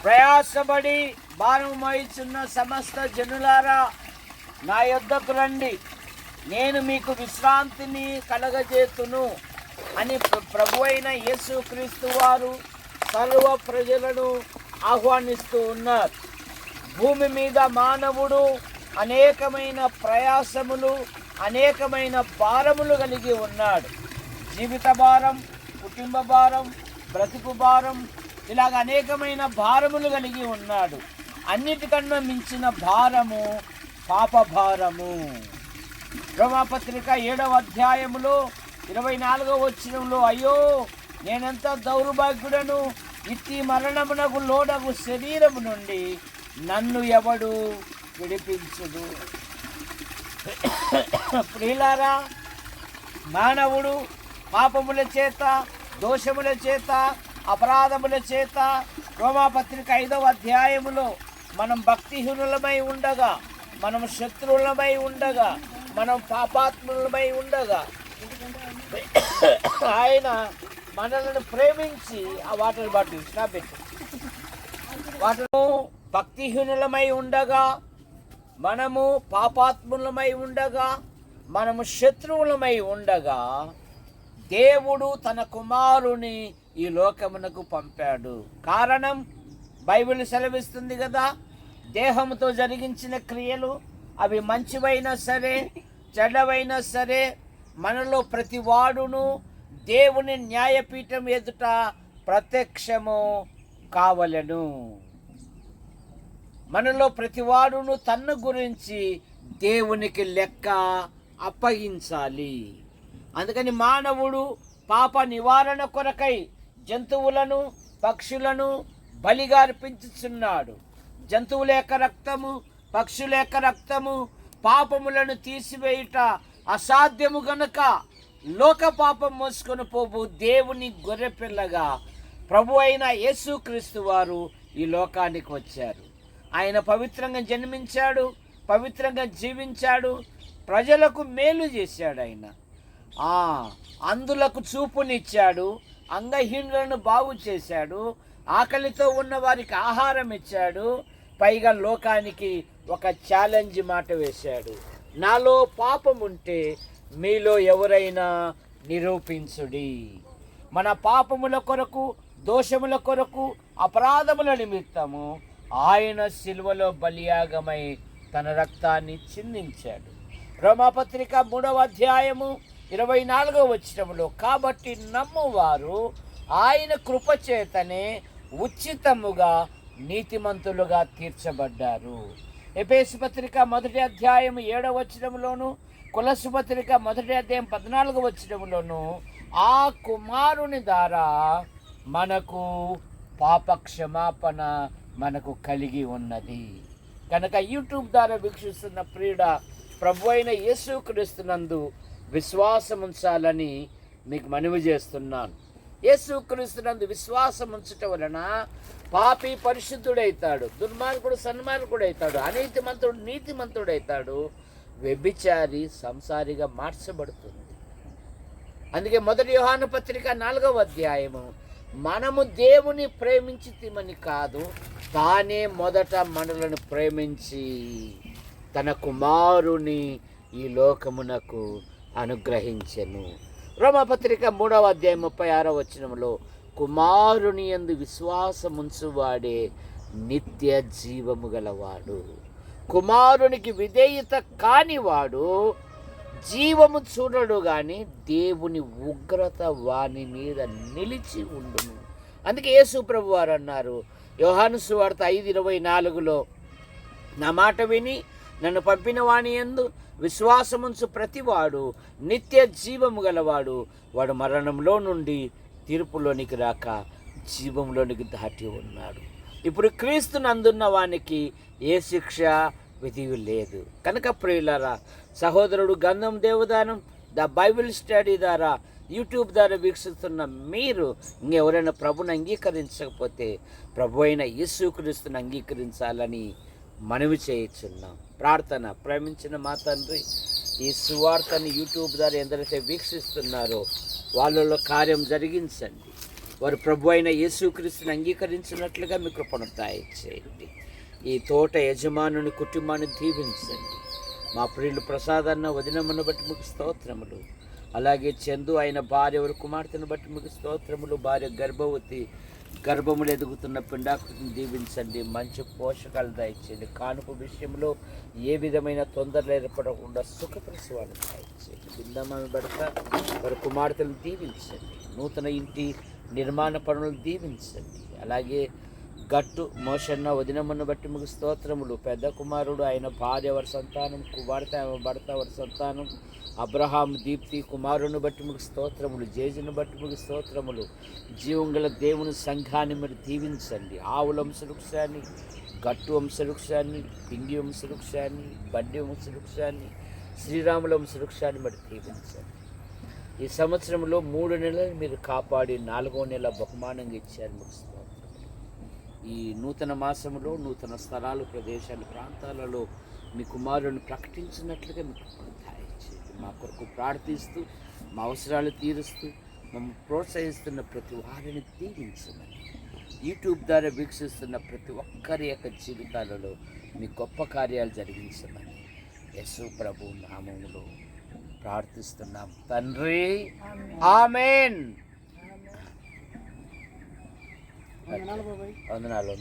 ప్రయాసపడి భారం మోయిచున్న సమస్త జనులారా, నా యొద్దకు రండి, నేను మీకు విశ్రాంతిని కలగజేతును అని ప్రభువైన యేసుక్రీస్తు వారు సర్వ ప్రజలను ఆహ్వానిస్తూ ఉన్నారు. భూమి మీద మానవుడు అనేకమైన ప్రయాసములు, అనేకమైన భారములు కలిగి ఉన్నాడు. జీవిత భారం, కుటుంబ భారం, బ్రతుకు భారం, ఇలాగ అనేకమైన భారములు కలిగి ఉన్నాడు. అన్నిటికన్నా మించిన భారము పాప భారము. రోమాపత్రిక 7వ అధ్యాయములో 24వ వచనంలో, అయ్యో నేనెంత దౌర్భాగ్యుడను, ఇట్టి మరణమునకు లోనగు శరీరము నుండి నన్ను ఎవడు విడిపించుడు. ప్రియులారా, మానవుడు పాపముల చేత, దోషముల చేత, అపరాధముల చేత, రోమాపత్రిక 5వ అధ్యాయములో మనం భక్తిహీనులమై ఉండగా, మనం శత్రువులమై ఉండగా, మనం పాపాత్ములమై ఉండగా ఆయన మనల్ని ప్రేమించి ఆ వాటర్ బాటిల్ పెట్టు వాటను భక్తిహీనులమై ఉండగా, మనము పాపాత్ములమై ఉండగా, మనము శత్రువులమై ఉండగా దేవుడు తన కుమారుని ఈ లోకమునకు పంపాడు. కారణం బైబిల్ సెలవిస్తుంది కదా, దేహంతో జరిగించిన క్రియలు అవి మంచివైనా సరే చెడ్డవైనా సరే మనలో ప్రతి వాడును దేవుని న్యాయపీఠం ఎదుట ప్రత్యక్షము కావలెను. మనలో ప్రతివాడును తన గురించి దేవునికి లెక్క అప్పగించాలి. అందుకని మానవుడు పాప నివారణ కొరకై జంతువులను, పక్షులను బలిగా అర్పించుచున్నాడు. జంతువుల యొక్క రక్తము, పక్షుల యొక్క రక్తము పాపములను తీసివేయుట అసాధ్యము గనుక లోక పాపం మోసుకొని పోవు దేవుని గొర్రెపిల్లగా ప్రభు అయిన యేసుక్రీస్తు వారు ఈ లోకానికి వచ్చారు. ఆయన పవిత్రంగా జన్మించాడు, పవిత్రంగా జీవించాడు, ప్రజలకు మేలు చేశాడు. ఆయన అందులకు చూపునిచ్చాడు, అంగహీనులను బాగు చేశాడు, ఆకలితో ఉన్న వారికి ఆహారం ఇచ్చాడు. పైగా లోకానికి ఒక ఛాలెంజ్ మాట వేశాడు, నాలో పాపం ఉంటే మీలో ఎవరైనా నిరూపించుడి. మన పాపముల కొరకు, దోషముల కొరకు, అపరాధముల నిమిత్తము ఆయన సిలువలో బలియాగమై తన రక్తాన్ని చిందించాడు. రోమాపత్రిక 3వ అధ్యాయము 24వ వచనములో, కాబట్టి నమ్మువారు ఆయన కృపచేతనే ఉచితముగా నీతిమంతులుగా తీర్చబడ్డారు. ఎఫెసు పత్రిక 1వ అధ్యాయం 7వ వచనములోను, కొలస్సు పత్రిక 1వ అధ్యాయం 14వ వచనములోను ఆ కుమారుని ద్వారా మనకు పాప క్షమాపణ మనకు కలిగి ఉన్నది. కనుక యూట్యూబ్ ద్వారా వీక్షిస్తున్న ప్రియుడ, ప్రభు అయిన యేసుక్రీస్తునందు విశ్వాసం ఉంచాలని మీకు మనవి చేస్తున్నాను. యేసుక్రీస్తునందు విశ్వాసం ఉంచటం వలన పాపి పరిశుద్ధుడైతాడు, దుర్మార్గుడు సన్మార్గుడైతాడు, అనీతిమంతుడు నీతిమంతుడైతాడు, వ్యభిచారి సంసారిగా మార్చబడుతుంది. అందుకే 1 యోహాను పత్రిక 4వ అధ్యాయము, మనము దేవుని ప్రేమించితిమని కాదు, తానే మొదట మనలను ప్రేమించి తన కుమారుని ఈ లోకమునకు అనుగ్రహించెను. రోమపత్రిక 3వ అధ్యాయం 36వ వచనంలో, కుమారుని యందు విశ్వాసముంచువాడే నిత్య జీవము గలవాడు, కుమారునికి విధేయత కానివాడు జీవము చూడడు గాని దేవుని ఉగ్రత వాని మీద నిలిచి ఉండును. అందుకే యేసు ప్రభు వారు అన్నారు యోహాను సువార్త 5:24లో, నా మాట విని నన్ను పంపిన వాని యందు విశ్వాసముంచు ప్రతివాడు నిత్య జీవము గలవాడు, వాడు మరణంలో నుండి తీర్పులోనికి రాక జీవంలోనికి దాటి ఉన్నాడు. ఇప్పుడు క్రీస్తు నందున్న వానికి ఏ శిక్ష విధి లేదు. కనుక ప్రియులారా, సహోదరుడు గంధం దేవదానం ద బైబిల్ స్టడీ ద్వారా యూట్యూబ్ ద్వారా వీక్షిస్తున్న మీరు ఇంకెవరైనా ప్రభుని అంగీకరించకపోతే ప్రభు అయిన యేసుక్రీస్తుని అంగీకరించాలని మనవి చేయుచున్నాం. ప్రార్థన. ప్రేమించిన మా తండ్రి, ఈ సువార్తని యూట్యూబ్ ద్వారా ఎందరైతే వీక్షిస్తున్నారో వాళ్ళలో కార్యం జరిగించండి. వారు ప్రభు అయిన యేసుక్రీస్తుని అంగీకరించినట్లుగా మీ కృపను దయచేయండి. ఈ తోట యజమానుని కుటుంబాన్ని దీవించండి. మా ప్రియులు ప్రసాదన్న వదినమ్మను బట్టి మీకు స్తోత్రములు. అలాగే చందు ఆయన భార్య ఎవరు కుమార్తెను బట్టి మీకు స్తోత్రములు. భార్య గర్భవతి, గర్భములు ఎదుగుతున్న పిండాకృతిని దీవించండి. మంచి పోషకాలు దయచేయండి. కానుక విషయంలో ఏ విధమైన తొందరలు ఏర్పడకుండా సుఖప్రసవాలు దయచేయండి. బిందమ్మను బడక వారి కుమార్తెను దీవించండి. నూతన ఇంటి నిర్మాణ పనులు దీవించండి. అలాగే గట్టు మోషన్న వదినమ్మను బట్టి మీకు స్తోత్రములు. పెద్ద కుమారుడు ఆయన భార్య వారి సంతానం, కుమార్తె ఆమె భర్త వారి సంతానం, అబ్రహాం దీప్తి కుమారుని బట్టి మీకు స్తోత్రములు. జేజును బట్టి మీకు స్తోత్రములు. జీవం గల దేవుని సంఘాన్ని మీరు దీవించండి. ఆవుల వంశవృక్షాన్ని, గట్టు వంశవృక్షాన్ని, పిండి వంశవృక్షాన్ని, బండి వంశవృక్షాన్ని, శ్రీరాముల వంశవృక్షాన్ని మరి దీవించండి. ఈ సంవత్సరంలో 3 నెలలు మీరు కాపాడి 4వ నెల బహుమానంగా ఇచ్చారు. మీకు స్తోత్రములు. ఈ నూతన మాసంలో నూతన స్థలాలు, ప్రదేశాలు, ప్రాంతాలలో మీ కుమారుని ప్రకటించినట్లుగా మీకు దయచేయండి. మా కొరకు ప్రార్థిస్తూ, మా అవసరాలు తీరుస్తూ, మమ్మల్ని ప్రోత్సహిస్తున్న ప్రతి వారిని దీవించమని, యూట్యూబ్ ద్వారా వీక్షిస్తున్న ప్రతి ఒక్కరి యొక్క జీవితాలలో మీ గొప్ప కార్యాలు జరిగించమని యేసు ప్రభు నామములో ప్రార్థిస్తున్నాం తండ్రి. ఆమేన్. వందనాలు.